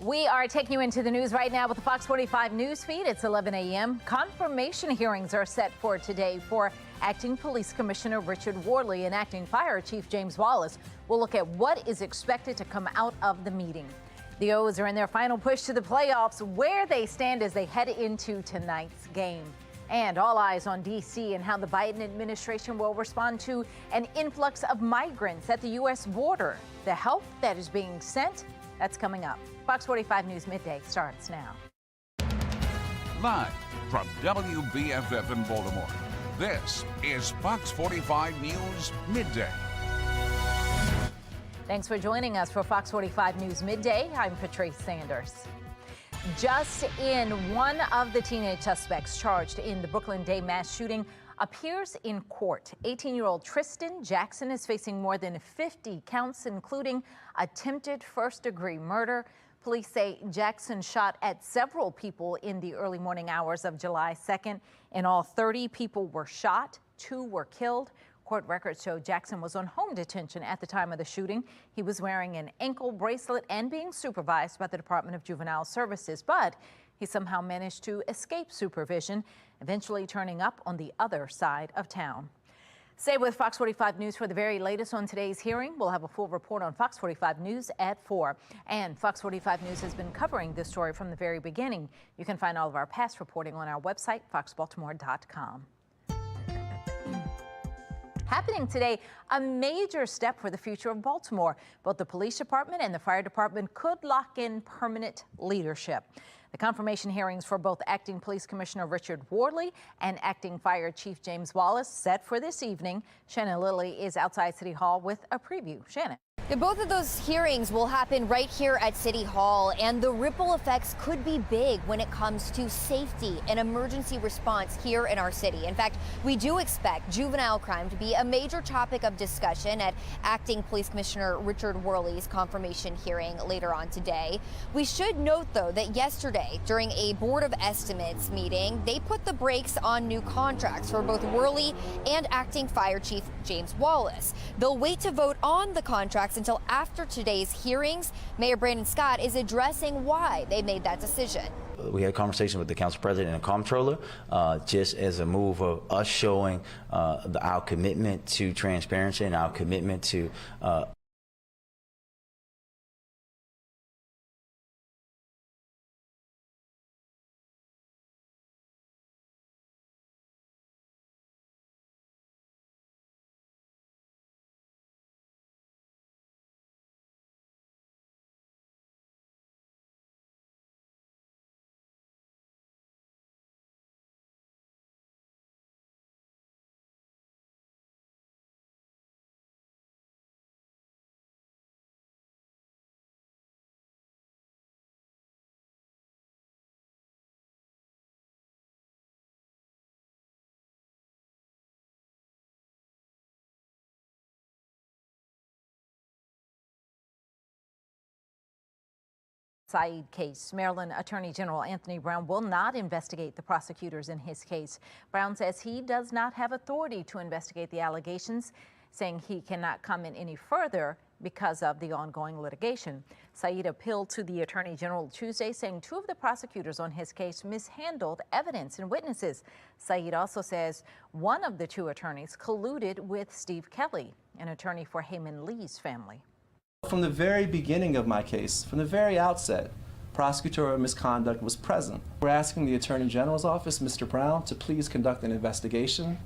We are taking you into the news right now with the Fox 45 news feed. It's 11 a.m. Confirmation hearings are set for today for Acting Police Commissioner Richard Worley and Acting Fire Chief James Wallace. We'll look at what is expected to come out of the meeting. The O's are in their final push to the playoffs, where they stand as they head into tonight's game. And all eyes on D.C. and how the Biden administration will respond to an influx of migrants at the U.S. border. The help that is being sent, that's coming up. Fox 45 News Midday starts now. Live from WBFF in Baltimore, this is Fox 45 News Midday. Thanks for joining us for Fox 45 News Midday. I'm Patrice Sanders. Just in, one of the teenage suspects charged in the Brooklyn Day mass shooting appears in court. 18-year-old Tristan Jackson is facing more than 50 counts, including attempted first-degree murder. Police say Jackson shot at several people in the early morning hours of July 2nd. In all, 30 people were shot, 2 were killed. Court records show Jackson was on home detention at the time of the shooting. He was wearing an ankle bracelet and being supervised by the Department of Juvenile Services, but he somehow managed to escape supervision, eventually turning up on the other side of town. Stay with Fox 45 News for the very latest on today's hearing. We'll have a full report on Fox 45 News at 4. And Fox 45 News has been covering this story from the very beginning. You can find all of our past reporting on our website, foxbaltimore.com. Happening today, a major step for the future of Baltimore. Both the police department and the fire department could lock in permanent leadership. The confirmation hearings for both Acting Police Commissioner Richard Worley and Acting Fire Chief James Wallace set for this evening. Shannon Lilly is outside City Hall with a preview. Shannon. Both of those hearings will happen right here at City Hall, and the ripple effects could be big when it comes to safety and emergency response here in our city. In fact, we do expect juvenile crime to be a major topic of discussion at Acting Police Commissioner Richard Worley's confirmation hearing later on today. We should note, though, that yesterday, during a Board of Estimates meeting, they put the brakes on new contracts for both Worley and Acting Fire Chief James Wallace. They'll wait to vote on the contracts until after today's hearings. Mayor Brandon Scott is addressing why they made that decision. We had a conversation with the council president and comptroller just as a move of us showing our commitment to transparency and our commitment to Saeed case. Maryland Attorney General Anthony Brown will not investigate the prosecutors in his case. Brown says he does not have authority to investigate the allegations, saying he cannot comment any further because of the ongoing litigation. Saeed appealed to the Attorney General Tuesday, saying 2 of the prosecutors on his case mishandled evidence and witnesses. Saeed also says one of the 2 attorneys colluded with Steve Kelly, an attorney for Heyman Lee's family. From the very beginning of my case, from the very outset, prosecutorial misconduct was present. We're asking the Attorney General's office, Mr. Brown, to please conduct an investigation.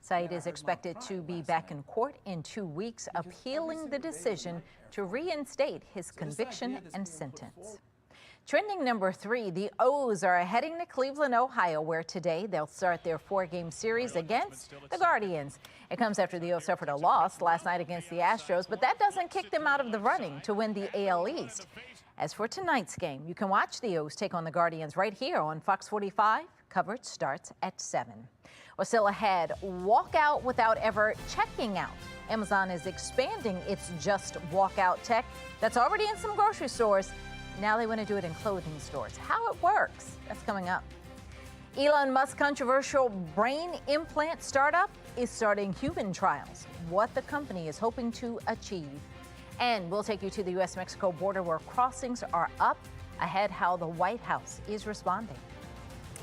Saeed is expected to be back in court in 2 weeks, appealing the decision to reinstate his conviction and sentence. Trending number 3, the O's are heading to Cleveland, Ohio, where today they'll start their 4-game series against the Guardians. It comes after the O's suffered a loss last night against the Astros, but that doesn't kick them out of the running to win the AL East. As for tonight's game, you can watch the O's take on the Guardians right here on Fox 45. Coverage starts at 7. Well, still ahead, walk out without ever checking out. Amazon is expanding its Just Walk Out tech that's already in some grocery stores. Now they want to do it in clothing stores. How it works, that's coming up. Elon Musk's controversial brain implant startup is starting human trials. What the company is hoping to achieve. And we'll take you to the U.S.-Mexico border where crossings are up Ahead, how the White House is responding.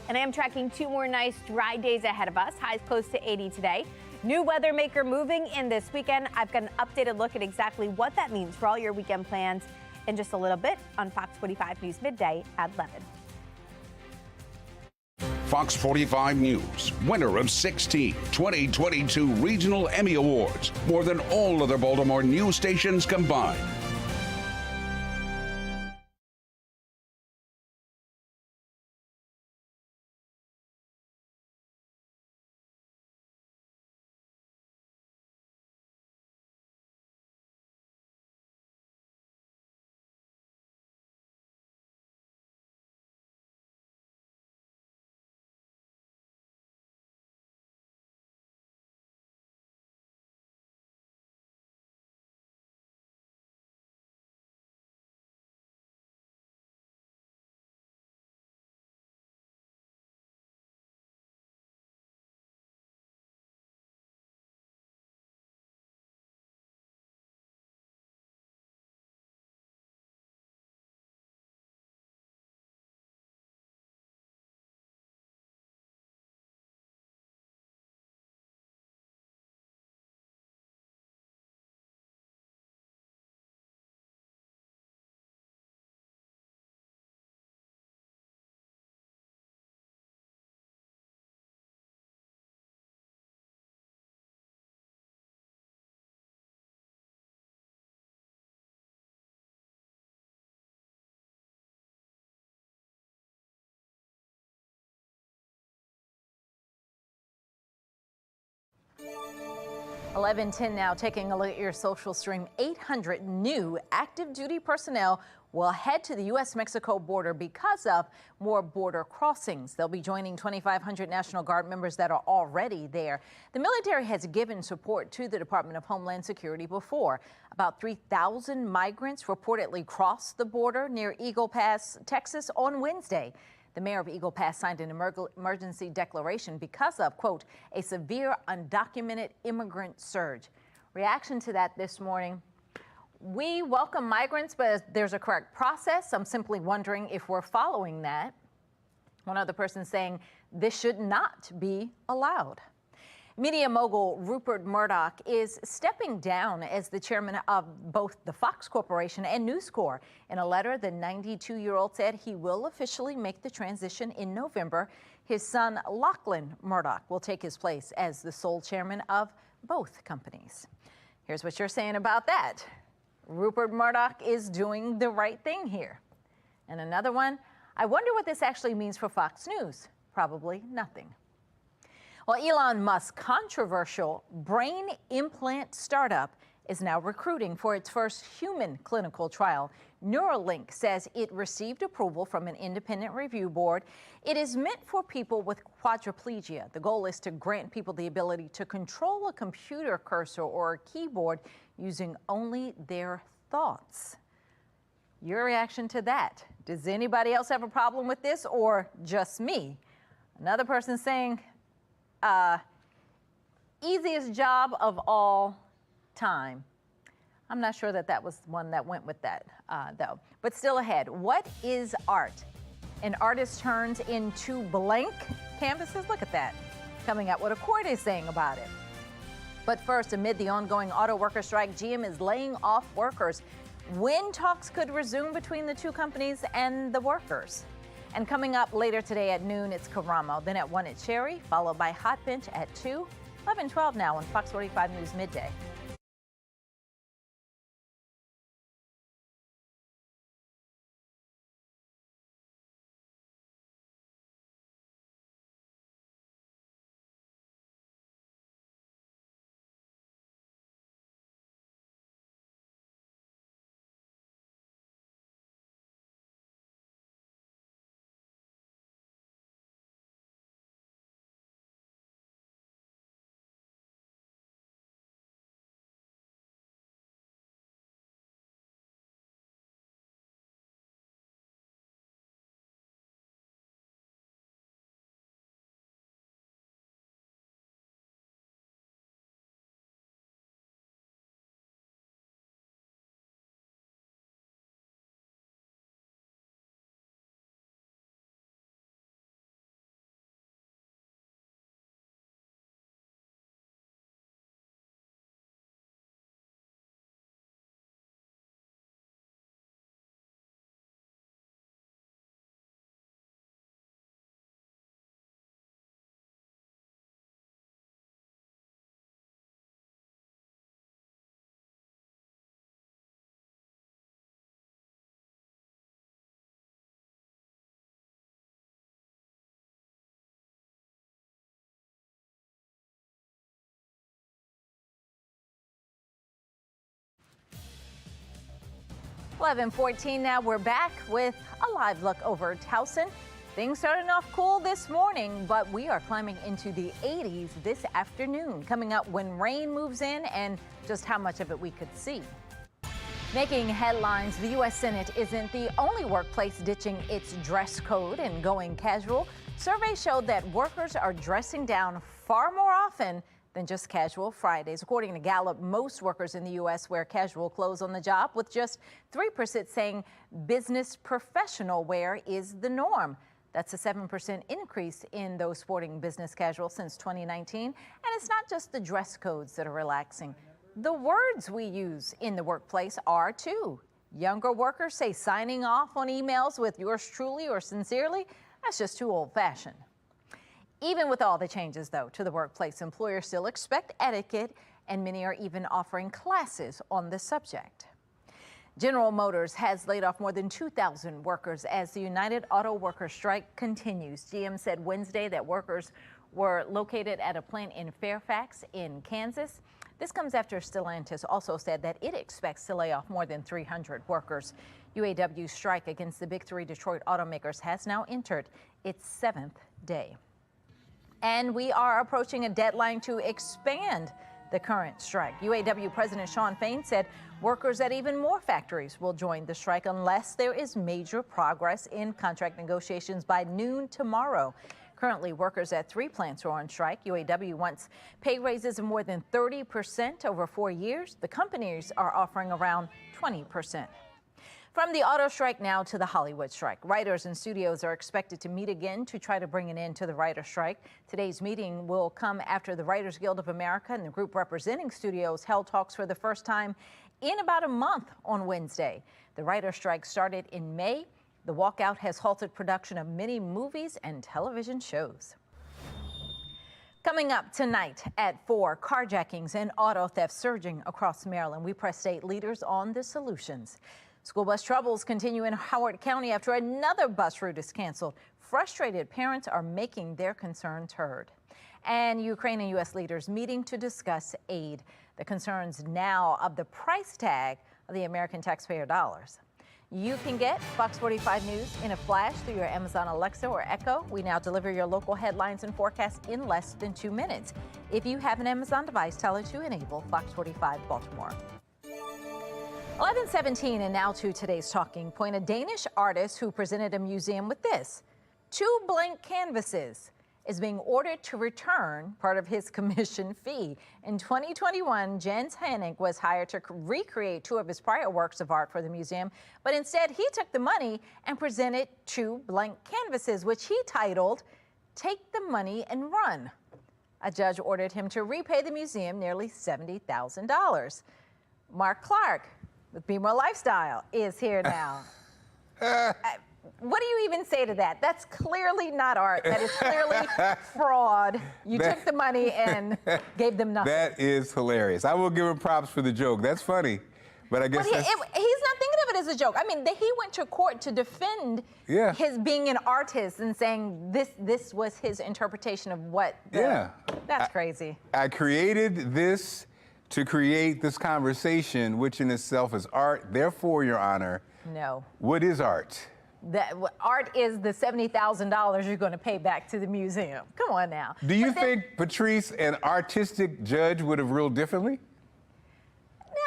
And I am tracking 2 more nice dry days ahead of us. Highs close to 80 today. New weather maker moving in this weekend. I've got an updated look at exactly what that means for all your weekend plans in just a little bit on Fox 45 News Midday at 11. Fox 45 News, winner of 16 2022 Regional Emmy Awards, more than all other Baltimore news stations combined. (11:10) now, taking a look at your social stream. 800 new active duty personnel will head to the U.S.-Mexico border because of more border crossings. They'll be joining 2,500 National Guard members that are already there. The military has given support to the Department of Homeland Security before. About 3,000 migrants reportedly crossed the border near Eagle Pass, Texas on Wednesday. The mayor of Eagle Pass signed an emergency declaration because of, quote, a severe undocumented immigrant surge. Reaction to that this morning. We welcome migrants, but there's a correct process. I'm simply wondering if we're following that. One other person saying this should not be allowed. Media mogul Rupert Murdoch is stepping down as the chairman of both the Fox Corporation and News Corp. In a letter, the 92-year-old said he will officially make the transition in November. His son, Lachlan Murdoch, will take his place as the sole chairman of both companies. Here's what you're saying about that. Rupert Murdoch is doing the right thing here. And another one, I wonder what this actually means for Fox News. Probably nothing. Well, Elon Musk's controversial brain implant startup is now recruiting for its first human clinical trial. Neuralink says it received approval from an independent review board. It is meant for people with quadriplegia. The goal is to grant people the ability to control a computer cursor or a keyboard using only their thoughts. Your reaction to that? Does anybody else have a problem with this or just me? Another person saying, easiest job of all time. I'm not sure that that was one that went with that, though. But still ahead, what is art? An artist turns into blank canvases? Look at that. Coming up, what Accord is saying about it. But first, amid the ongoing auto worker strike, GM is laying off workers. When talks could resume between the two companies and the workers. And coming up later today at noon, it's Karamo. Then at 1, it's Sherry, followed by Hot Bench at 2. 11:12 now on Fox 45 News Midday. 11:14 now. We're back with a live look over Towson. Things starting off cool this morning, but we are climbing into the 80s this afternoon. Coming up when rain moves in and just how much of it we could see. Making headlines, the U.S. Senate isn't the only workplace ditching its dress code and going casual. Surveys showed that workers are dressing down far more often than just casual Fridays. According to Gallup, most workers in the U.S. wear casual clothes on the job, with just 3% saying business professional wear is the norm. That's a 7% increase in those sporting business casual since 2019. And it's not just the dress codes that are relaxing. The words we use in the workplace are too. Younger workers say signing off on emails with yours truly or sincerely, that's just too old-fashioned. Even with all the changes, though, to the workplace, employers still expect etiquette, and many are even offering classes on the subject. General Motors has laid off more than 2,000 workers as the United Auto Workers strike continues. GM said Wednesday that workers were located at a plant in Fairfax in Kansas. This comes after Stellantis also said that it expects to lay off more than 300 workers. UAW's strike against the big three Detroit automakers has now entered its 7th day. And we are approaching a deadline to expand the current strike. UAW President Shawn Fain said workers at even more factories will join the strike unless there is major progress in contract negotiations by noon tomorrow. Currently, workers at 3 plants are on strike. UAW wants pay raises of more than 30% over 4 years. The companies are offering around 20%. From the auto strike now to the Hollywood strike. Writers and studios are expected to meet again to try to bring an end to the writer strike. Today's meeting will come after the Writers Guild of America and the group representing studios held talks for the first time in about a month on Wednesday. The writer strike started in May. The walkout has halted production of many movies and television shows. Coming up tonight at 4, carjackings and auto theft surging across Maryland. We press state leaders on the solutions. School bus troubles continue in Howard County after another bus route is canceled. Frustrated parents are making their concerns heard. And Ukraine and U.S. leaders meeting to discuss aid. The concerns now of the price tag of the American taxpayer dollars. You can get Fox 45 News in a flash through your Amazon Alexa or Echo. We now deliver your local headlines and forecasts in less than 2 minutes. If you have an Amazon device, tell it to enable Fox 45 Baltimore. 11:17 and now to today's talking point. A Danish artist who presented a museum with this, 2 blank canvases, is being ordered to return part of his commission fee. In 2021, Jens Henning was hired to recreate 2 of his prior works of art for the museum, but instead he took the money and presented 2 blank canvases, which he titled, "Take the Money and Run." A judge ordered him to repay the museum nearly $70,000. Mark Clark with Be More Lifestyle is here now. What do you even say to that? That's clearly not art. That is clearly fraud. You took the money and gave them nothing. That is hilarious. I will give him props for the joke. That's funny. But I guess he's not thinking of it as a joke. I mean, he went to court to defend his being an artist and saying this was his interpretation of what. That's crazy. I created this to create this conversation, which in itself is art. Therefore, Your Honor, no. What is art? Art is the $70,000 you're going to pay back to the museum. Come on now. Do you think, Patrice, an artistic judge would have ruled differently?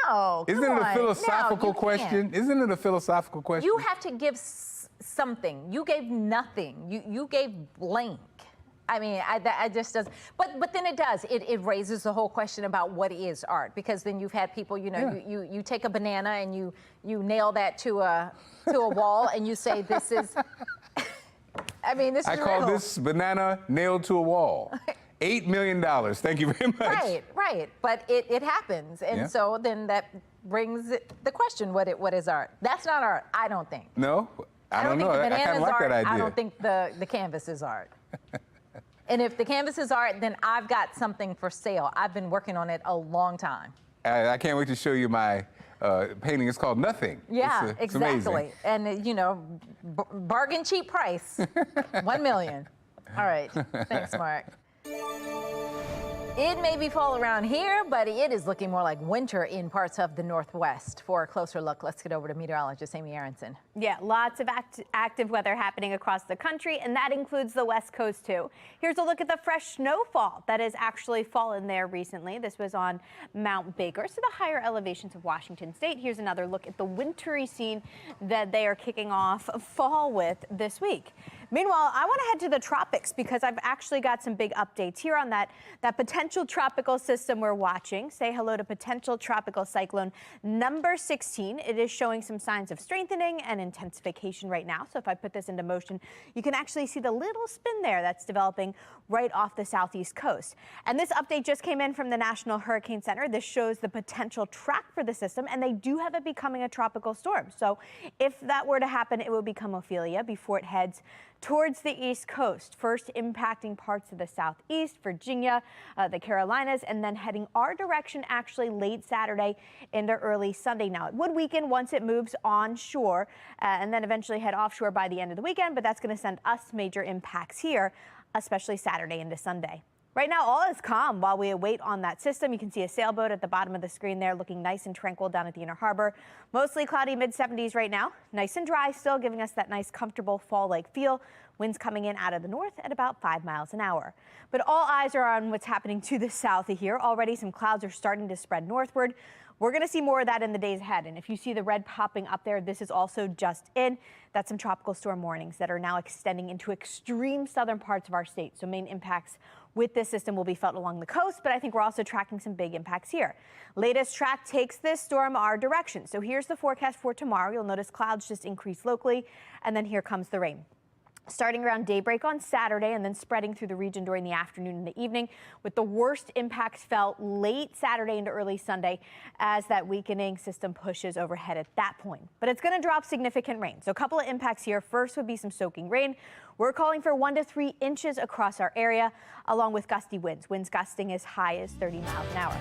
No. Isn't it a philosophical question? Isn't it a philosophical question? You have to give something. You gave nothing. You gave blank. I mean, I just doesn't. But then it does. It raises the whole question about what is art, because then you've had people, you take a banana and you nail that to a wall and you say this is. I mean, this is. I call this banana nailed to a wall. $8 million. Thank you very much. Right. But it happens, and so then that brings the question: what is art? That's not art. I don't think. No, I don't know. I kind of like that idea. I don't think the canvas is art. And if the canvas is art, then I've got something for sale. I've been working on it a long time. I can't wait to show you my painting. It's called Nothing. Yeah, it's exactly. Amazing. And, bargain cheap price, $1 million. All right. Thanks, Mark. It may be fall around here, but it is looking more like winter in parts of the Northwest. For a closer look, let's get over to meteorologist Amy Aronson. Yeah, lots of active weather happening across the country, and that includes the West Coast, too. Here's a look at the fresh snowfall that has actually fallen there recently. This was on Mount Baker, so the higher elevations of Washington State. Here's another look at the wintry scene that they are kicking off fall with this week. Meanwhile, I want to head to the tropics because I've actually got some big updates here on that potential tropical system we're watching. Say hello to potential tropical cyclone number 16. It is showing some signs of strengthening and intensification right now. So if I put this into motion, you can actually see the little spin there that's developing right off the southeast coast. And this update just came in from the National Hurricane Center. This shows the potential track for the system, and they do have it becoming a tropical storm. So if that were to happen, it would become Ophelia before it heads towards the east coast, first impacting parts of the southeast, Virginia, the Carolinas, and then heading our direction actually late Saturday into early Sunday. Now, it would weaken once it moves onshore and then eventually head offshore by the end of the weekend, but that's going to send us major impacts here, especially Saturday into Sunday. Right now, all is calm while we await on that system. You can see a sailboat at the bottom of the screen there looking nice and tranquil down at the inner harbor. Mostly cloudy, mid-70s right now. Nice and dry still, giving us that nice, comfortable fall-like feel. Winds coming in out of the north at about 5 miles an hour. But all eyes are on what's happening to the south of here. Already some clouds are starting to spread northward. We're going to see more of that in the days ahead. And if you see the red popping up there, this is also just in. That's some tropical storm warnings that are now extending into extreme southern parts of our state. So main impacts with this system will be felt along the coast, but I think we're also tracking some big impacts here. Latest track takes this storm our direction. So here's the forecast for tomorrow. You'll notice clouds just increase locally, and then here comes the rain. Starting around daybreak on Saturday and then spreading through the region during the afternoon and the evening, with the worst impacts felt late Saturday into early Sunday as that weakening system pushes overhead at that point. But it's going to drop significant rain. So a couple of impacts here. First would be some soaking rain. We're calling for 1 to 3 inches across our area, along with gusty winds. Winds gusting as high as 30 miles an hour.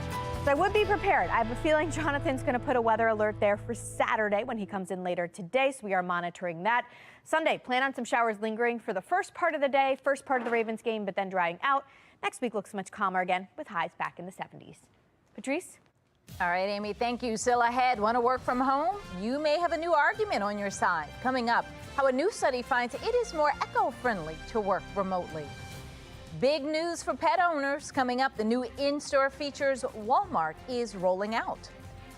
So I would be prepared. I have a feeling Jonathan's going to put a weather alert there for Saturday when he comes in later today. So we are monitoring that. Sunday, plan on some showers lingering for the first part of the day, first part of the Ravens game, but then drying out. Next week looks much calmer again with highs back in the 70s. Patrice? All right, Amy, thank you. Still ahead, want to work from home? You may have a new argument on your side. Coming up, how a new study finds it is more eco-friendly to work remotely. Big news for pet owners coming up. The new in-store features Walmart is rolling out.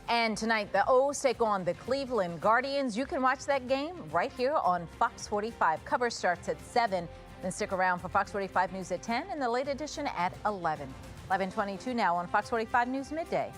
And tonight, the O's take on the Cleveland Guardians. You can watch that game right here on Fox 45. Cover starts at 7. Then stick around for Fox 45 News at 10 and the late edition at 11. 11:22 now on Fox 45 News Midday.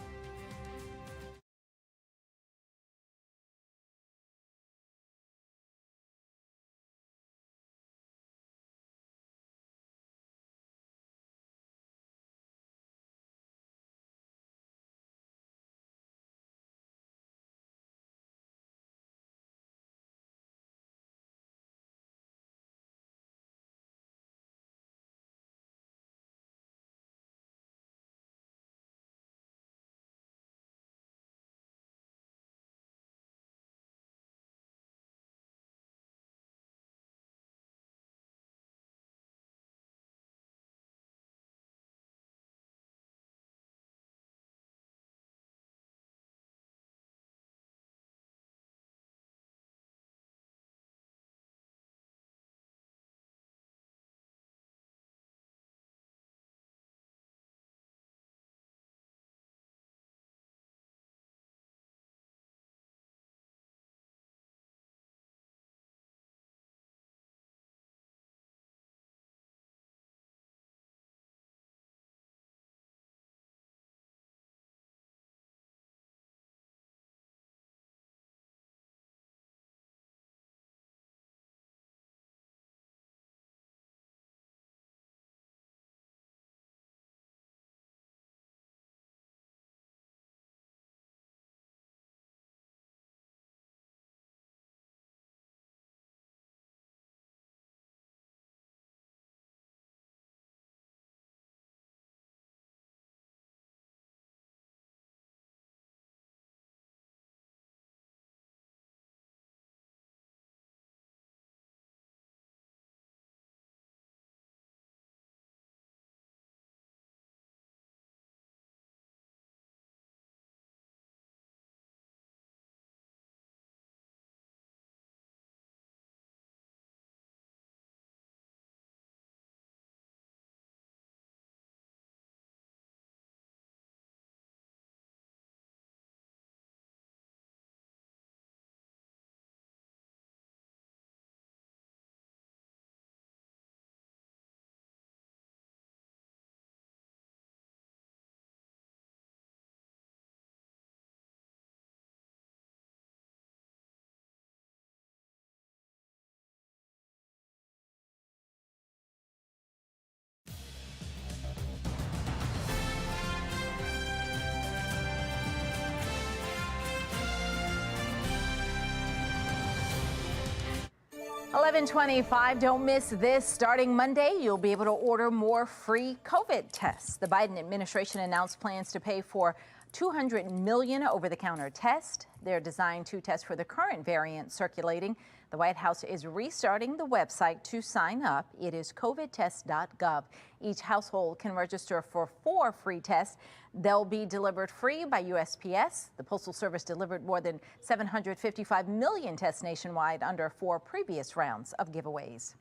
11:25. Don't miss this. Starting Monday, you'll be able to order more free COVID tests. The Biden administration announced plans to pay for 200 million over-the-counter tests. They're designed to test for the current variant circulating. The White House is restarting the website to sign up. It is covidtest.gov. Each household can register for 4 free tests. They'll be delivered free by USPS. The Postal Service delivered more than 755 million tests nationwide under 4 previous rounds of giveaways.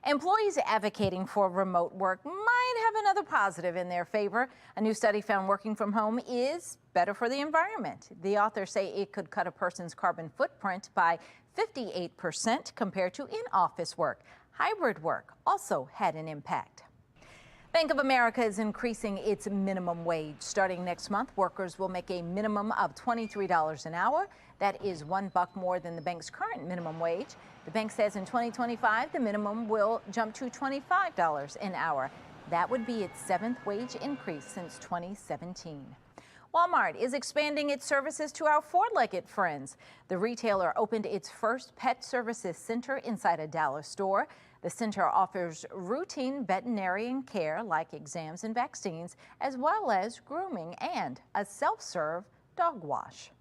Employees advocating for remote work might have another positive in their favor. A new study found working from home is better for the environment. The authors say it could cut a person's carbon footprint by 58% compared to in-office work. Hybrid work also had an impact. Bank of America is increasing its minimum wage. Starting next month, workers will make a minimum of $23 an hour. That is $1 more than the bank's current minimum wage. The bank says in 2025, the minimum will jump to $25 an hour. That would be its 7th wage increase since 2017. Walmart is expanding its services to our four-legged friends. The retailer opened its first pet services center inside a Dallas store. The center offers routine veterinarian care like exams and vaccines, as well as grooming and a self-serve dog wash.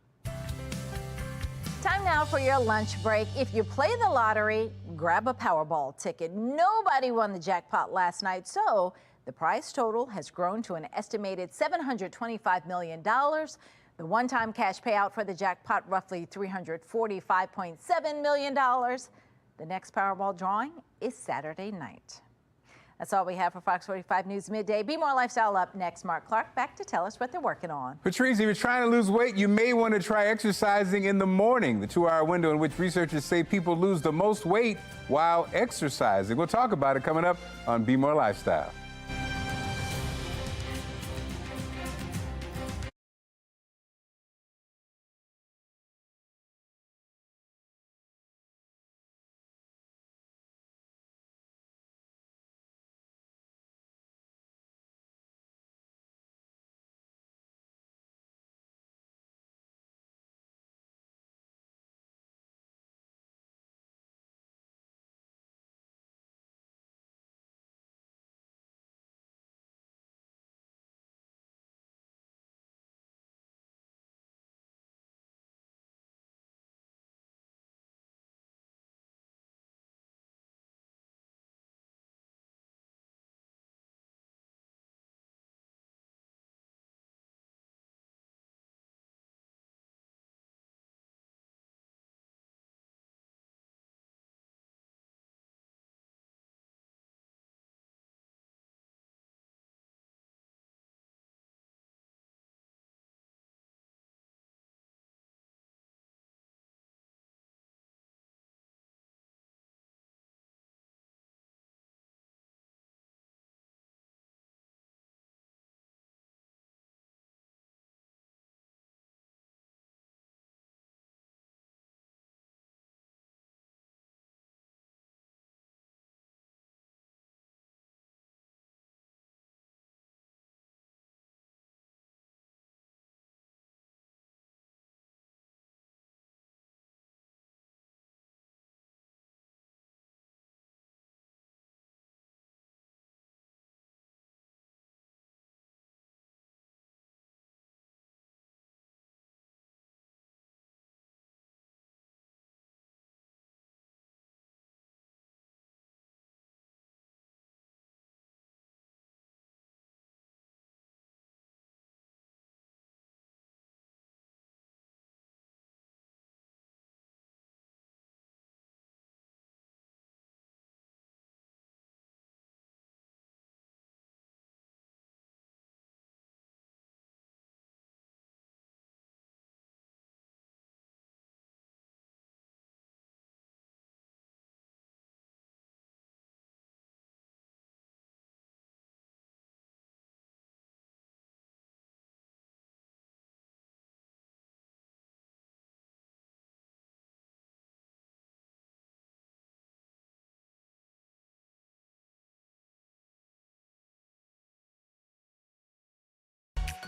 Time now for your lunch break. If you play the lottery, grab a Powerball ticket. Nobody won the jackpot last night, so the prize total has grown to an estimated $725 million. The one-time cash payout for the jackpot, roughly $345.7 million. The next Powerball drawing is Saturday night. That's all we have for Fox 45 News Midday. Be More Lifestyle up next. Mark Clark back to tell us what they're working on. Patrice, if you're trying to lose weight, you may want to try exercising in the morning, the 2-hour window in which researchers say people lose the most weight while exercising. We'll talk about it coming up on Be More Lifestyle.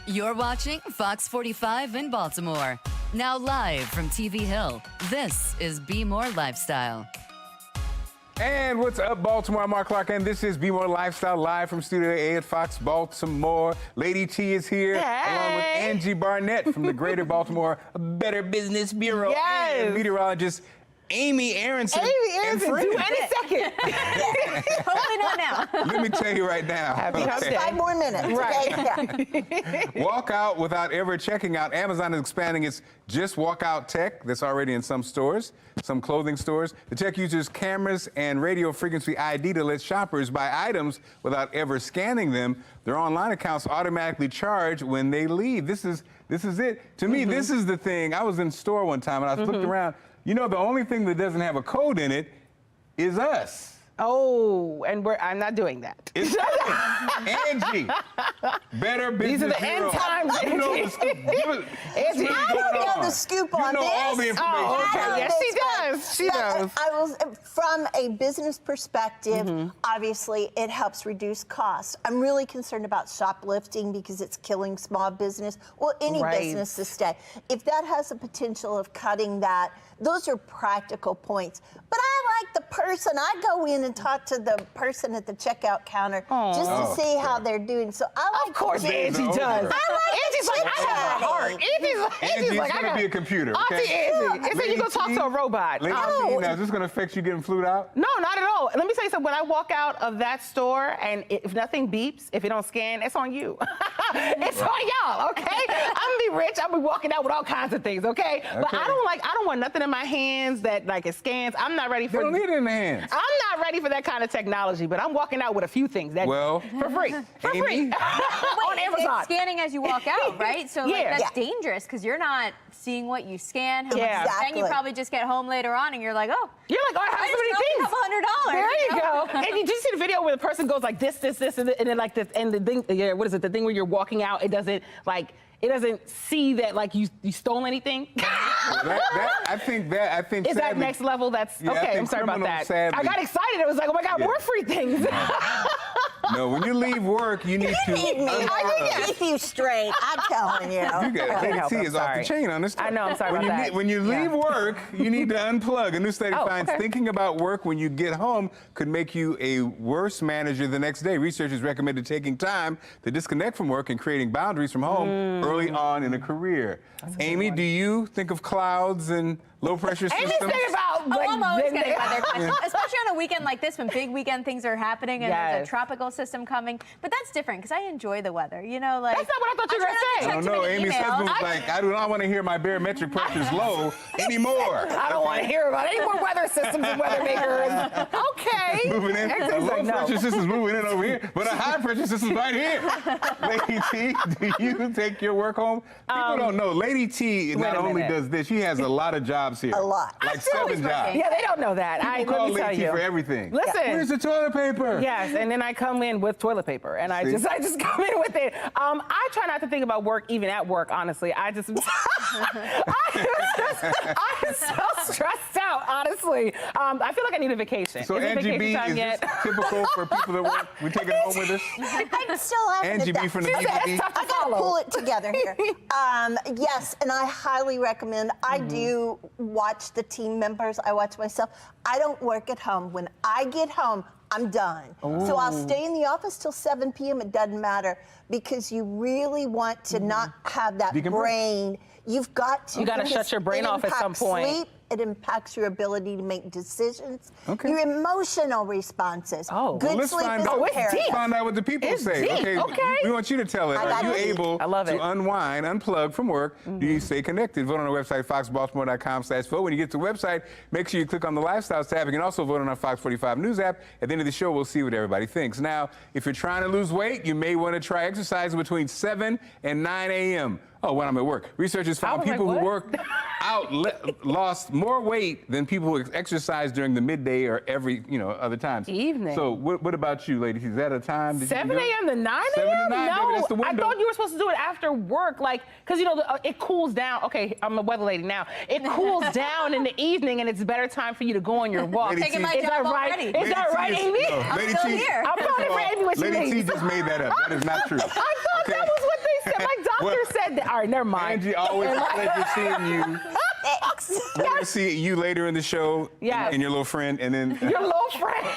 You're watching Fox 45 in Baltimore. Now live from TV Hill, this is Be More Lifestyle. And what's up, Baltimore? I'm Mark Clark, and this is Be More Lifestyle live from Studio A at Fox Baltimore. Lady T is here, along with Angie Barnett from the Greater Baltimore Better Business Bureau, and meteorologist Amy Aronson. Any second. Hopefully not now. Let me tell you right now. Happy hump day. 5 more minutes. Right. Okay? Yeah. Walk out without ever checking out. Amazon is expanding its Just Walk Out tech that's already in some stores, some clothing stores. The tech uses cameras and radio frequency ID to let shoppers buy items without ever scanning them. Their online accounts automatically charge when they leave. This is it. To me, this is the thing. I was in store one time and I was looking around. You know, the only thing that doesn't have a code in it is us. Oh, and I'm not doing that. It's Angie. Better Business These are the Bureau. end times, You know the scoop. Angie. I don't know the scoop on You know this. all the information. Oh, okay. I know Yes, she this one. does. She But does. I was, from a business perspective, obviously it helps reduce costs. I'm really concerned about shoplifting because it's killing small business, well, any Right. business this day. If that has the potential of cutting that, those are practical points. But I like the person. I go in and talk to the person at the checkout counter just to see how they're doing. So I like Of course, the Angie does. I like Angie's like, I have a heart. Angie's Angie, like, it's I going to got be a computer, Auntie okay? Angie. It's like you go talk to a robot. Lady T, now, is this going to affect you getting flued out? No, not at all. Let me tell you something. When I walk out of that store and if nothing beeps, if it don't scan, it's on you. It's on y'all, okay? I'm gonna be rich. I'm gonna be walking out with all kinds of things, okay? But I don't want nothing in my hands that like it scans. I'm not ready They for don't need it in the hands. I'm not ready for that kind of technology, but I'm walking out with a few things that Well, for free. For Amy? free. On Amazon. It's scanning as you walk out, right? So like, Yeah. that's dangerous because you're not seeing what you scan. How Yeah. much you spend. You Exactly. probably just get home later on and you're like, oh, You're like, oh, I have so many things. $100. There you go. And you just see the video where the person goes like this, and then like this, and the thing, yeah, what is it? The thing where you're walking out, it doesn't see that like you stole anything. I think Is that sadly- next level? That's Yeah, I okay. think I'm sorry about criminals, that. sadly- I got excited. It was like, oh my God, Yeah. more free things. No, when you leave work, you need to. need me. I can keep you straight. I'm telling you. You got Lady help T it. is I'm off the sorry. chain on this. I know, I'm sorry when about you that. When you leave work, you need to unplug. A new study Oh, finds okay. thinking about work when you get home could make you a worse manager the next day. Researchers recommended taking time to disconnect from work and creating boundaries from home early on in a career. Amy, do you think of clouds and low pressure systems? Amy's thinking about like, I'm always then- getting weather questions, especially on a weekend like this when big weekend things are happening and there's Yes. a tropical system coming. But that's different because I enjoy the weather. You know, like That's not what I thought you were I'm gonna trying say. not I to don't check know. too many Amy's emails. husband was like, I do not want to hear my barometric pressure is low anymore. I don't want to hear about any more weather systems and weather makers. Okay. Moving in. A Everything's low like, no. pressure system's moving in over here, but a high pressure system's right here. Lady T, do you take your work home? People don't know. Lady T not a only minute. does this, she has a lot of jobs here. A lot. Like 7 jobs. Yeah, they don't know that. People call Let me tell Lady T you. for everything. Listen. Where's the toilet paper? Yes, and then I come in with toilet paper, and I See? just come in with it. I try not to think about work even at work. Honestly, I'm so stressed out. Honestly, I feel like I need a vacation. So Is it Angie vacation B, time is yet? this typical for people that work? We take it home with us? I'm still having Angie it B from the down. BBB. It's tough to I gotta follow. pull it together here. Yes, and I highly recommend. I do watch the team members. I watch myself. I don't work at home. When I get home, I'm done. So I'll stay in the office till 7 p.m. It doesn't matter because you really want to not have that Decompress. brain. You've got to. You gotta because shut your brain it off at some impacts point. Sleep, it impacts your ability to make decisions. Okay. Your emotional responses. Oh. Good Well, let's sleep find is out. Oh, it's imperative. deep. Find out what the people It's say. deep, okay. We want you to tell us. I Are got you it. able I love to it. unwind, unplug from work? Do you stay connected? Vote on our website, foxbaltimore.com/vote. When you get to the website, make sure you click on the Lifestyles tab. You can also vote on our Fox 45 News app. At the end of the show, we'll see what everybody thinks. Now, if you're trying to lose weight, you may want to try exercising between 7 and 9 a.m. Oh, when I'm at work. Researchers found was like, people who what? worked out lost more weight than people who exercise during the midday or every, other times. Evening. So what about you, ladies? Is that a time? that you 7 do it? a.m. to 9 7 to a.m. 9, No, baby, that's the I window. thought you were supposed to do it after work, like, because it cools down. Okay, I'm a weather lady now. It cools down in the evening, and it's a better time for you to go on your walk. Lady Taking T- my Is job that right? already. Is Lady that T right, is- Amy? no, I'm Lady still T- here. I'm voting for Amy what she Lady T means. just made that up. That is not true. I thought that was what they said. My doctor Well, said that. All right, never mind. Angie, always a pleasure seeing you. Fox. We're going to see you later in the show and your little friend, and then... Your little friend.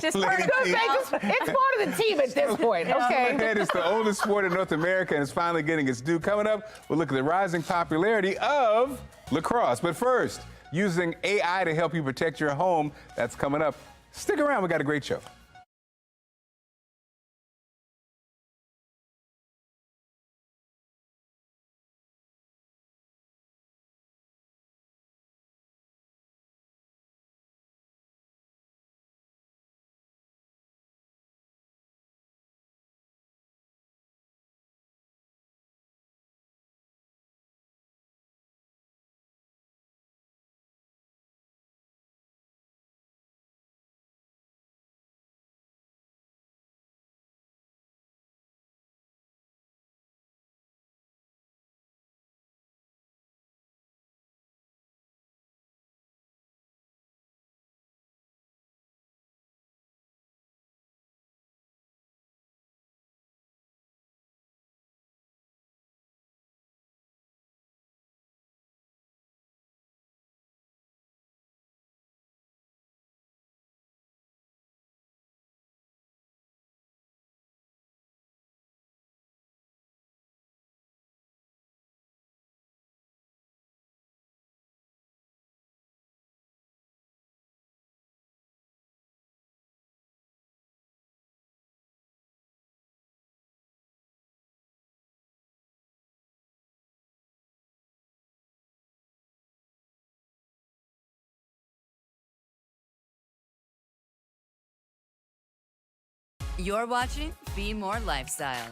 Just part of the team. It's part of the team at this point, okay? It's the oldest sport in North America, and it's finally getting its due. Coming up, we'll look at the rising popularity of lacrosse. But first, using AI to help you protect your home. That's coming up. Stick around. We got a great show. You're watching Be More Lifestyle.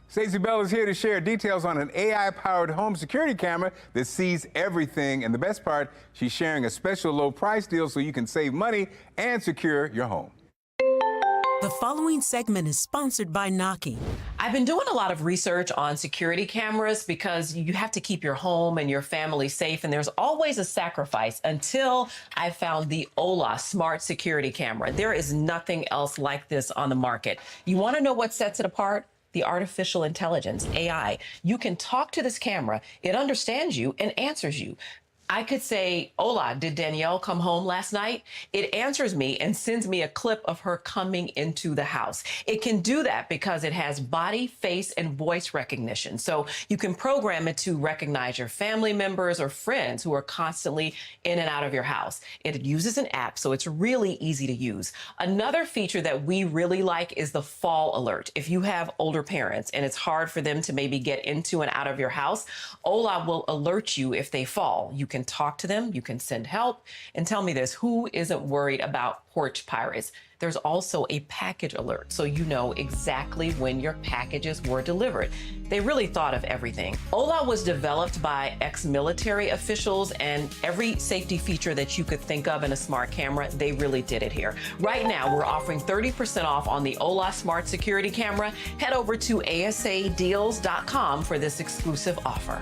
Stacey Bell is here to share details on an AI-powered home security camera that sees everything. And the best part, she's sharing a special low price deal so you can save money and secure your home. The following segment is sponsored by Noki. I've been doing a lot of research on security cameras because you have to keep your home and your family safe, and there's always a sacrifice until I found the Ola smart security camera. There is nothing else like this on the market. You want to know what sets it apart? The artificial intelligence, AI. You can talk to this camera, it understands you and answers you. I could say, "Hola, did Danielle come home last night?" It answers me and sends me a clip of her coming into the house. It can do that because it has body, face, and voice recognition. So you can program it to recognize your family members or friends who are constantly in and out of your house. It uses an app, so it's really easy to use. Another feature that we really like is the fall alert. If you have older parents and it's hard for them to maybe get into and out of your house, Ola will alert you if they fall. You can talk to them, you can send help, and tell me this, who isn't worried about porch pirates? There's also a package alert, so you know exactly when your packages were delivered. They really thought of everything. Ola was developed by ex-military officials, and every safety feature that you could think of in a smart camera, they really did it here. Right now, we're offering 30% off on the Ola Smart Security Camera. Head over to asadeals.com for this exclusive offer.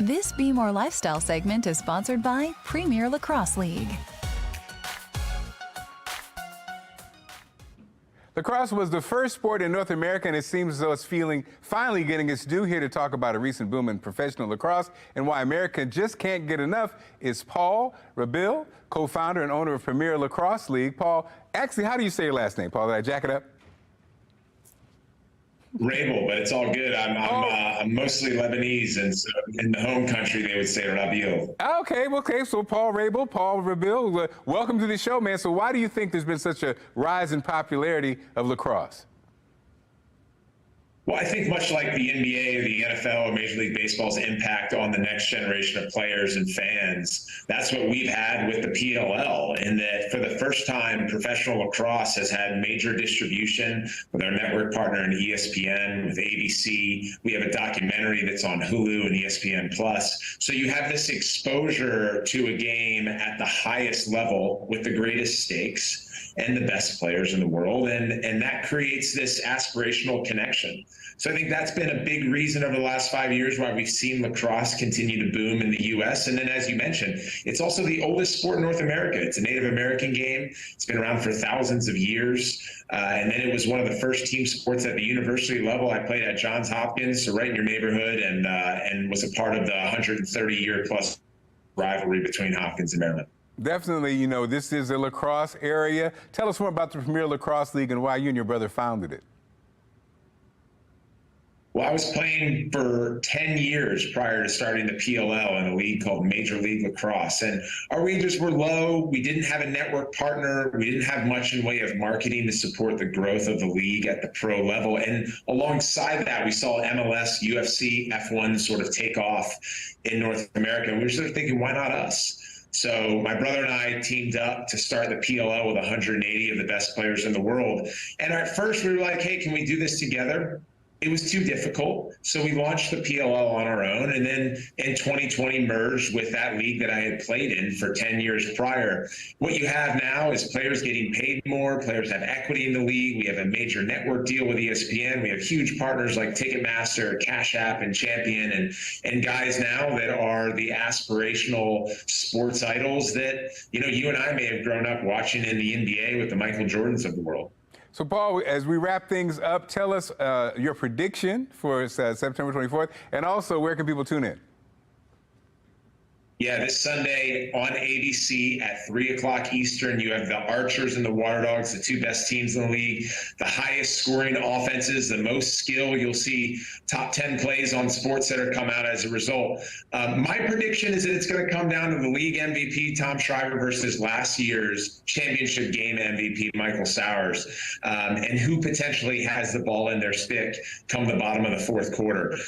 This Be More Lifestyle segment is sponsored by Premier Lacrosse League. Lacrosse was the first sport in North America, and it seems as though it's finally getting its due. Here to talk about a recent boom in professional lacrosse and why America just can't get enough is Paul Rabil, co-founder and owner of Premier Lacrosse League. Paul, actually, how do you say your last name, Paul? Did I jack it up? Rabel, but it's all good. I'm mostly Lebanese, and so in the home country they would say Rabil. Okay. So Paul Rabil, welcome to the show, man. So why do you think there's been such a rise in popularity of lacrosse? Well, I think much like the NBA, the NFL, and Major League Baseball's impact on the next generation of players and fans, that's what we've had with the PLL, in that for the first time, professional lacrosse has had major distribution with our network partner in ESPN, with ABC. We have a documentary that's on Hulu and ESPN+. So you have this exposure to a game at the highest level with the greatest stakes and the best players in the world, and that creates this aspirational connection. So I think that's been a big reason over the last 5 years why we've seen lacrosse continue to boom in the U.S. And then, as you mentioned, it's also the oldest sport in North America. It's a Native American game. It's been around for thousands of years. And then it was one of the first team sports at the university level. I played at Johns Hopkins, so right in your neighborhood, and was a part of the 130-year plus rivalry between Hopkins and Maryland. Definitely, you know, this is a lacrosse area. Tell us more about the Premier Lacrosse League and why you and your brother founded it. Well, I was playing for 10 years prior to starting the PLL in a league called Major League Lacrosse. And our wages were low. We didn't have a network partner. We didn't have much in way of marketing to support the growth of the league at the pro level. And alongside that, we saw MLS, UFC, F1 sort of take off in North America. And we were sort of thinking, why not us? So my brother and I teamed up to start the PLL with 180 of the best players in the world. And at first we were like, hey, can we do this together? It was too difficult, so we launched the PLL on our own, and then in 2020 merged with that league that I had played in for 10 years prior. What you have now is players getting paid more, players have equity in the league, we have a major network deal with ESPN, we have huge partners like Ticketmaster, Cash App, and Champion, and guys now that are the aspirational sports idols that, you know, you and I may have grown up watching in the NBA with the Michael Jordans of the world. So, Paul, as we wrap things up, tell us your prediction for September 24th, and also where can people tune in? Yeah, this Sunday on ABC at 3 o'clock Eastern, you have the Archers and the Water Dogs, the two best teams in the league, the highest scoring offenses, the most skill. You'll see top 10 plays on SportsCenter come out as a result. My prediction is that it's going to come down to the league MVP, Tom Schreiber, versus last year's championship game MVP, Michael Sowers, and who potentially has the ball in their stick come the bottom of the fourth quarter.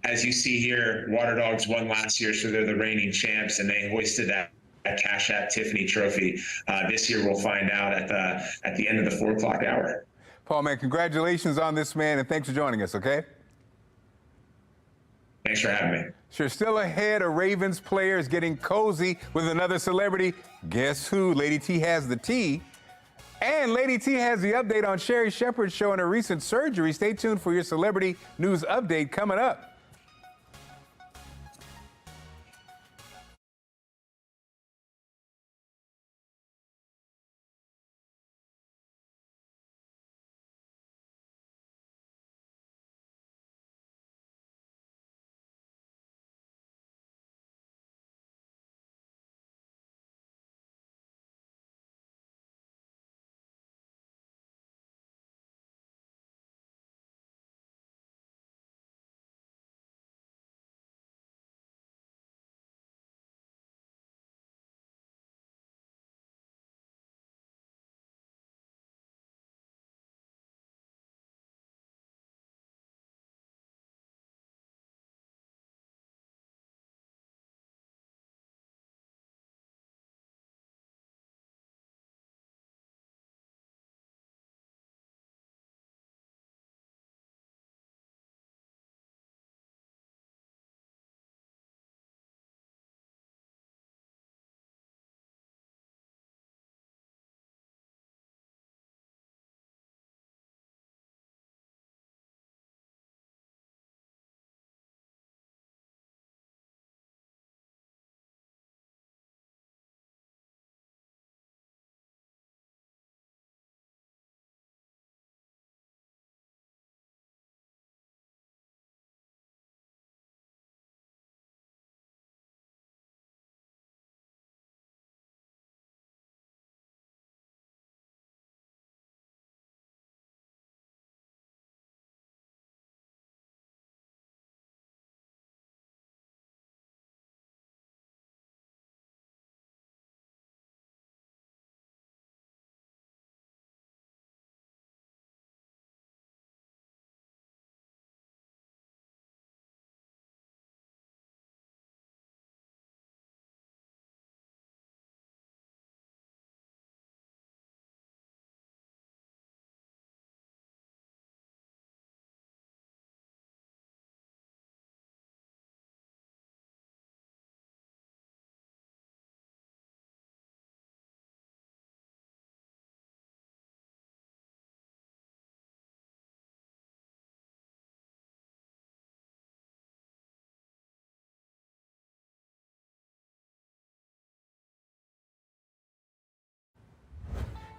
As you see here, Water Dogs won last year, so they're the reigning champs, and they hoisted that Cash App Tiffany Trophy. This year, we'll find out at the end of the 4 o'clock hour. Paul, man, congratulations on this, man, and thanks for joining us, okay? Thanks for having me. Sure, still ahead, a Ravens player is getting cozy with another celebrity. Guess who? Lady T has the tea. And Lady T has the update on Sherri Shepherd's show and her recent surgery. Stay tuned for your celebrity news update coming up.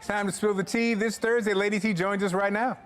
It's time to spill the tea this Thursday. Lady T joins us right now.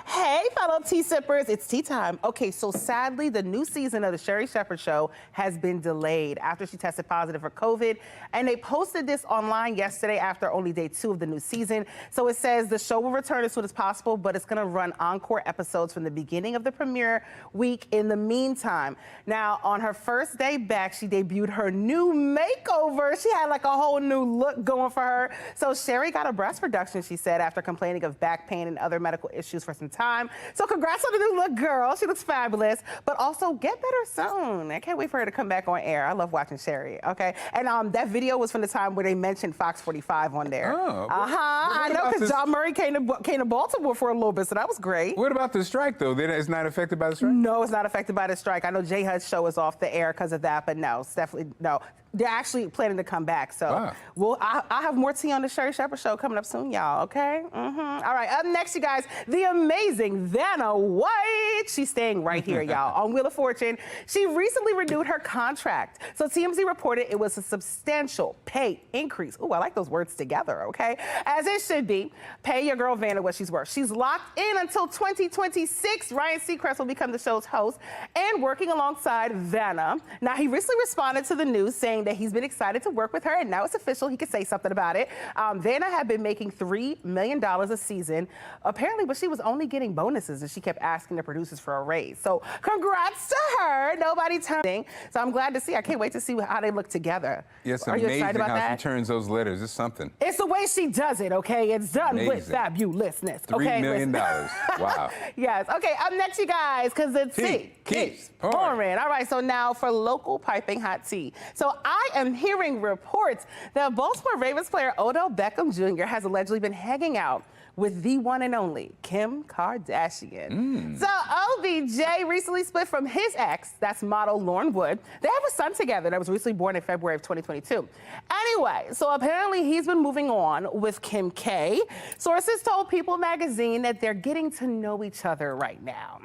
Hey, fellow tea sippers, it's tea time. Okay, so sadly, the new season of the Sherri Shepherd Show has been delayed after she tested positive for COVID. And they posted this online yesterday after only day 2 of the new season. So it says the show will return as soon as possible, but it's gonna run encore episodes from the beginning of the premiere week in the meantime. Now, on her first day back, she debuted her new makeover. She had like a whole new look going for her. So Sherri got a breast reduction, she said, after complaining of back pain and other medical issues for some time. So congrats on the new look, girl. She looks fabulous, but also get better soon. I can't wait for her to come back on air. I love watching Sherri, okay? And that video was from the time where they mentioned FOX45 on there. Oh. I know, because John Murray came to Baltimore for a little bit, so that was great. What about the strike, though? It's not affected by the strike? No, it's not affected by the strike. I know J Hud's show is off the air because of that, but no, it's definitely, no. They're actually planning to come back, so I'll have more tea on the Sherri Shepherd Show coming up soon, y'all, okay? All right, up next, you guys, the amazing Vanna White. She's staying right here, y'all, on Wheel of Fortune. She recently renewed her contract. So TMZ reported it was a substantial pay increase. Ooh, I like those words together, okay? As it should be. Pay your girl Vanna what she's worth. She's locked in until 2026. Ryan Seacrest will become the show's host and working alongside Vanna. Now, he recently responded to the news saying that he's been excited to work with her, and now it's official. He could say something about it. Vanna had been making $3 million a season, apparently, but she was only getting bonuses, and she kept asking the producers for a raise. So congrats to her. Nobody turning. So I'm glad to see. I can't wait to see how they look together. Yes, Are you excited about how that? she turns those letters. It's something. It's the way she does it, okay? It's done with fabulousness. $3 million. Wow. Yes. Okay, up next, you guys, because the tea keeps pouring. All right, so now for local piping hot tea. So I am hearing reports that Baltimore Ravens player Odell Beckham Jr. has allegedly been hanging out with the one and only Kim Kardashian. So OBJ recently split from his ex, that's model Lauren Wood. They have a son together that was recently born in February of 2022. Anyway, so apparently he's been moving on with Kim K. Sources told People magazine that they're getting to know each other right now.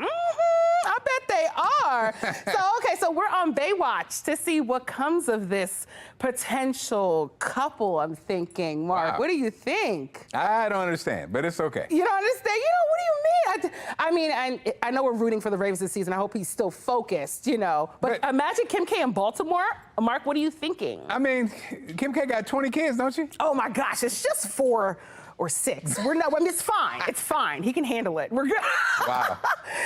I bet they are. So we're on Baywatch to see what comes of this potential couple, I'm thinking. Mark, what do you think? I don't understand, but it's okay. You don't understand? You know, what do you mean? I know we're rooting for the Ravens this season. I hope he's still focused, you know. But imagine Kim K in Baltimore. Mark, what are you thinking? I mean, Kim K got 20 kids, don't you? Oh, my gosh. It's just 4 or 6. It's fine. It's fine. He can handle it. We're good. Wow.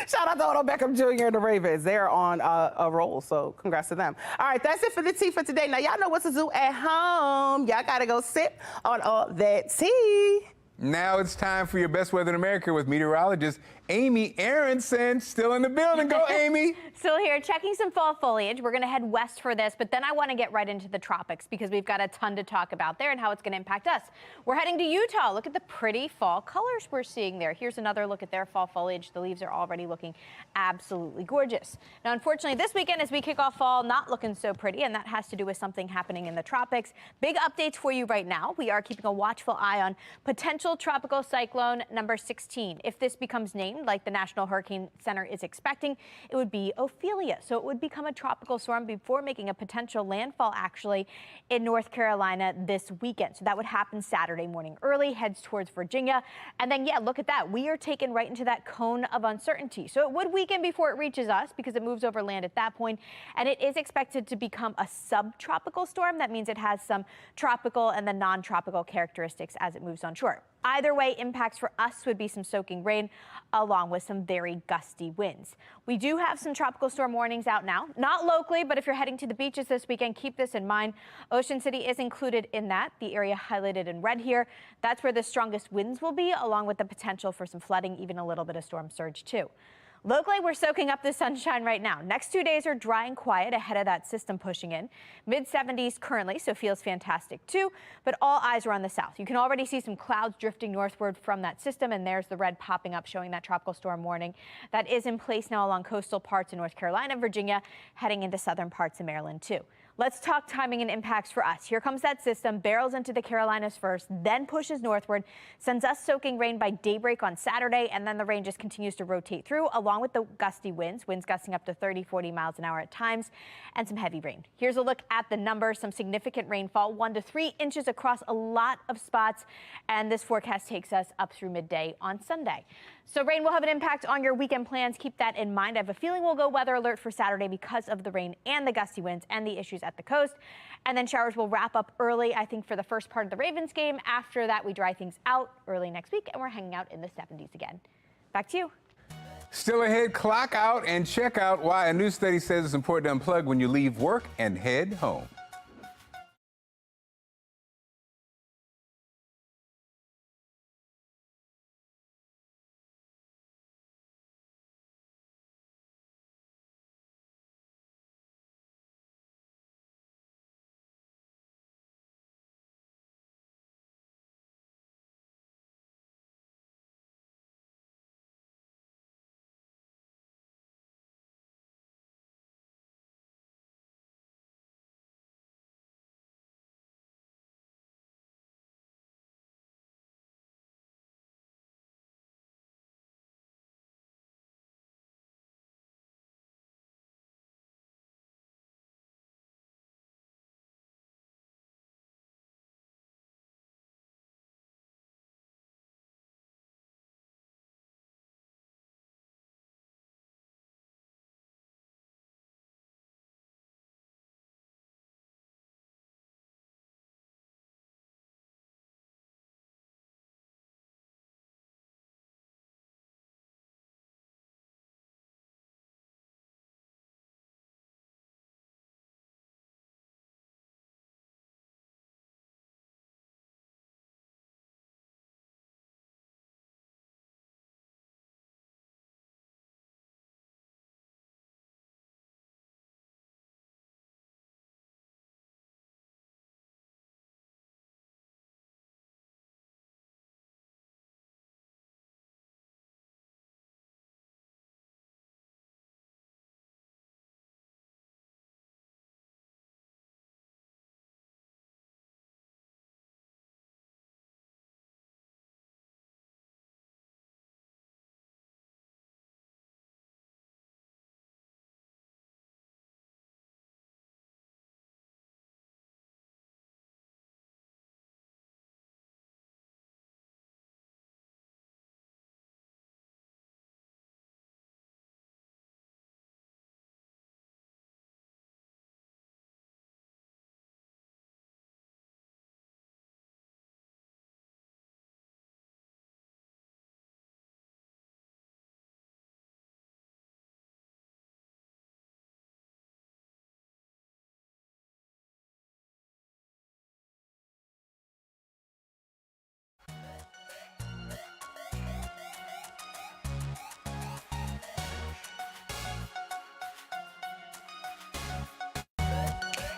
Shout out to Odell Beckham Jr. and the Ravens. They're on a roll, so congrats to them. All right, that's it for the tea for today. Now, y'all know what to do at home. Y'all got to go sip on all that tea. Now it's time for your best weather in America with meteorologist Amy Aronson. Still in the building. Go, Amy. Still here, checking some fall foliage. We're going to head west for this, but then I want to get right into the tropics because we've got a ton to talk about there and how it's going to impact us. We're heading to Utah. Look at the pretty fall colors we're seeing there. Here's another look at their fall foliage. The leaves are already looking absolutely gorgeous. Now, unfortunately, this weekend as we kick off fall, not looking so pretty, and that has to do with something happening in the tropics. Big updates for you right now. We are keeping a watchful eye on potential tropical cyclone number 16. If this becomes named like the National Hurricane Center is expecting, it would be Ophelia. So it would become a tropical storm before making a potential landfall actually in North Carolina this weekend. So that would happen Saturday morning early, heads towards Virginia. And then, yeah, look at that. We are taken right into that cone of uncertainty. So it would weaken before it reaches us because it moves over land at that point. And it is expected to become a subtropical storm. That means it has some tropical and then non-tropical characteristics as it moves on shore. Either way, impacts for us would be some soaking rain along with some very gusty winds. We do have some tropical storm warnings out now, not locally, but if you're heading to the beaches this weekend, keep this in mind. Ocean City is included in that, the area highlighted in red here. That's where the strongest winds will be, along with the potential for some flooding, even a little bit of storm surge too. Locally, we're soaking up the sunshine right now. Next 2 days are dry and quiet ahead of that system pushing in. Mid-70s currently, so feels fantastic too, but all eyes are on the south. You can already see some clouds drifting northward from that system, and there's the red popping up showing that tropical storm warning that is in place now along coastal parts of North Carolina, Virginia, heading into southern parts of Maryland too. Let's talk timing and impacts for us. Here comes that system, barrels into the Carolinas first, then pushes northward, sends us soaking rain by daybreak on Saturday, and then the rain just continues to rotate through, along with the gusty winds gusting up to 30, 40 miles an hour at times, and some heavy rain. Here's a look at the numbers. Some significant rainfall, 1 to 3 inches across a lot of spots, and this forecast takes us up through midday on Sunday. So rain will have an impact on your weekend plans. Keep that in mind. I have a feeling we'll go weather alert for Saturday because of the rain and the gusty winds and the issues at the coast. And then showers will wrap up early, I think, for the first part of the Ravens game. After that, we dry things out early next week, and we're hanging out in the 70s again. Back to you. Still ahead, clock out and check out why a new study says it's important to unplug when you leave work and head home.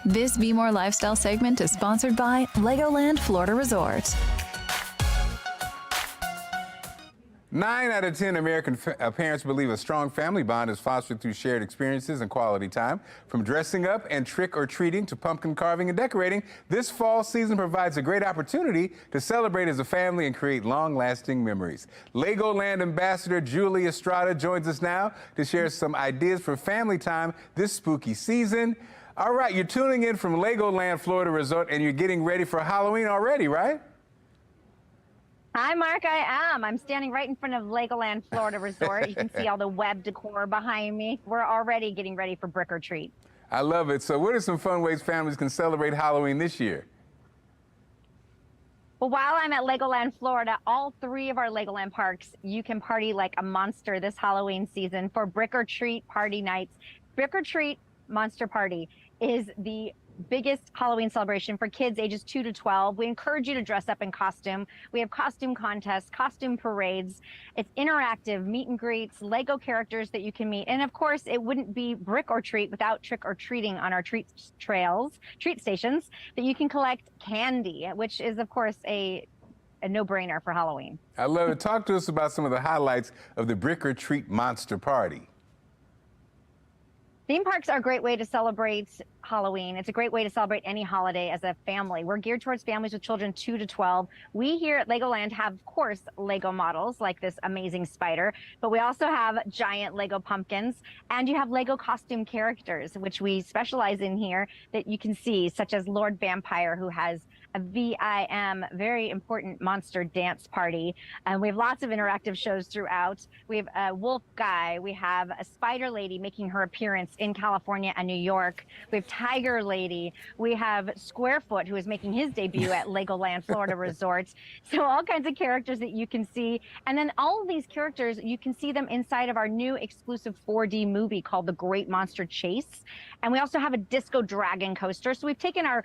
This Be More Lifestyle segment is sponsored by Legoland Florida Resort. 9 out of 10 American parents believe a strong family bond is fostered through shared experiences and quality time. From dressing up and trick-or-treating to pumpkin carving and decorating, this fall season provides a great opportunity to celebrate as a family and create long-lasting memories. Legoland Ambassador Julie Estrada joins us now to share some ideas for family time this spooky season. All right, you're tuning in from Legoland Florida Resort, and you're getting ready for Halloween already, right? Hi, Mark. I am. I'm standing right in front of Legoland Florida Resort. You can see all the web decor behind me. We're already getting ready for Brick or Treat. I love it. So what are some fun ways families can celebrate Halloween this year? Well, while I'm at Legoland Florida, all 3 of our Legoland parks, you can party like a monster this Halloween season for Brick or Treat party nights. Brick or Treat Monster Party is the biggest Halloween celebration for kids ages 2 to 12. We encourage you to dress up in costume. We have costume contests, costume parades. It's interactive meet and greets, Lego characters that you can meet. And of course, it wouldn't be Brick or Treat without trick or treating on our treat stations that you can collect candy, which is of course a no-brainer for Halloween. I love it. Talk to us about some of the highlights of the Brick or Treat Monster Party. Theme parks are a great way to celebrate Halloween. It's a great way to celebrate any holiday as a family. We're geared towards families with children 2 to 12. We here at Legoland have, of course, Lego models like this amazing spider, but we also have giant Lego pumpkins, and you have Lego costume characters, which we specialize in here that you can see, such as Lord Vampire, who has a VIM, very important monster dance party. And we have lots of interactive shows throughout. We have a wolf guy. We have a spider lady making her appearance in California and New York. We have Tiger Lady. We have Squarefoot, who is making his debut at Legoland Florida Resort. So all kinds of characters that you can see. And then all of these characters, you can see them inside of our new exclusive 4D movie called The Great Monster Chase. And we also have a Disco Dragon coaster. So we've taken our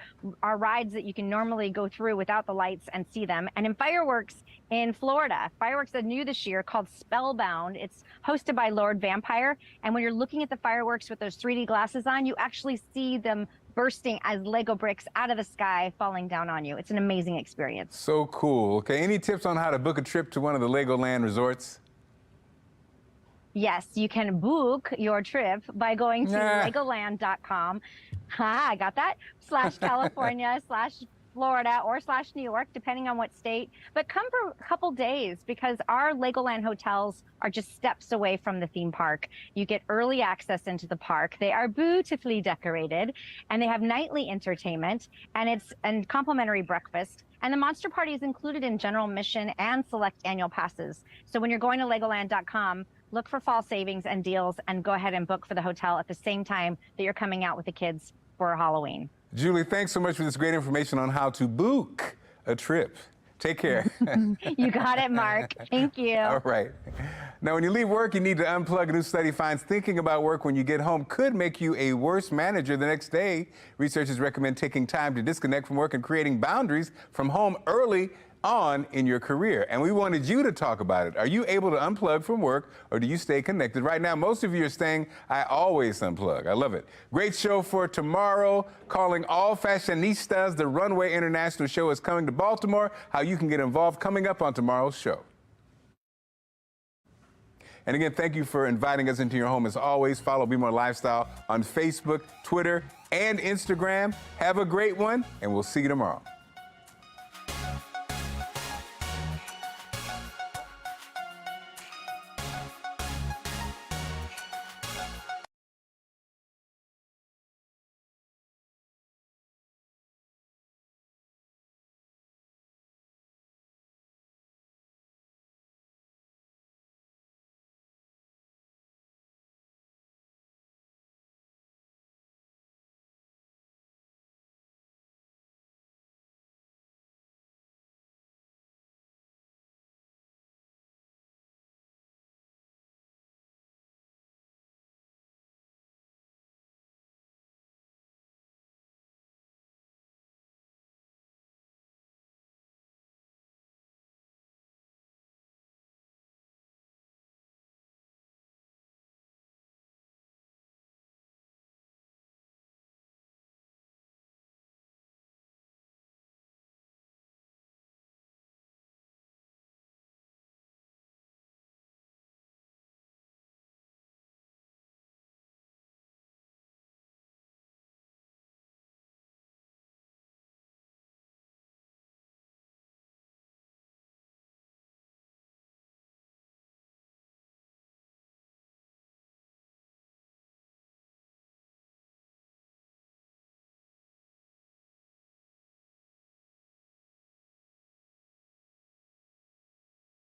rides that you can normally go through without the lights and see them. And in fireworks in Florida, fireworks are new this year called Spellbound. It's hosted by Lord Vampire. And when you're looking at the fireworks with those 3D glasses on, you actually see them bursting as Lego bricks out of the sky falling down on you. It's an amazing experience. So cool. Okay, any tips on how to book a trip to one of the Legoland resorts? Yes, you can book your trip by going to legoland.com. I got that. /California /Florida or /New York, depending on what state. But come for a couple days because our Legoland hotels are just steps away from the theme park. You get early access into the park. They are beautifully decorated, and they have nightly entertainment, and complimentary breakfast. And the Monster Party is included in general admission and select annual passes. So when you're going to legoland.com, look for fall savings and deals and go ahead and book for the hotel at the same time that you're coming out with the kids for Halloween. Julie, thanks so much for this great information on how to book a trip. Take care. You got it, Mark. Thank you. All right. Now, when you leave work, you need to unplug. A new study finds thinking about work when you get home could make you a worse manager the next day. Researchers recommend taking time to disconnect from work and creating boundaries from home early on in your career. And we wanted you to talk about it. Are you able to unplug from work, or do you stay connected? Right now, most of you are saying, I always unplug. I love it. Great show for tomorrow. Calling all fashionistas. The Runway International Show is coming to Baltimore. How you can get involved coming up on tomorrow's show. And again, thank you for inviting us into your home. As always, follow Be More Lifestyle on Facebook, Twitter, and Instagram. Have a great one, and we'll see you tomorrow.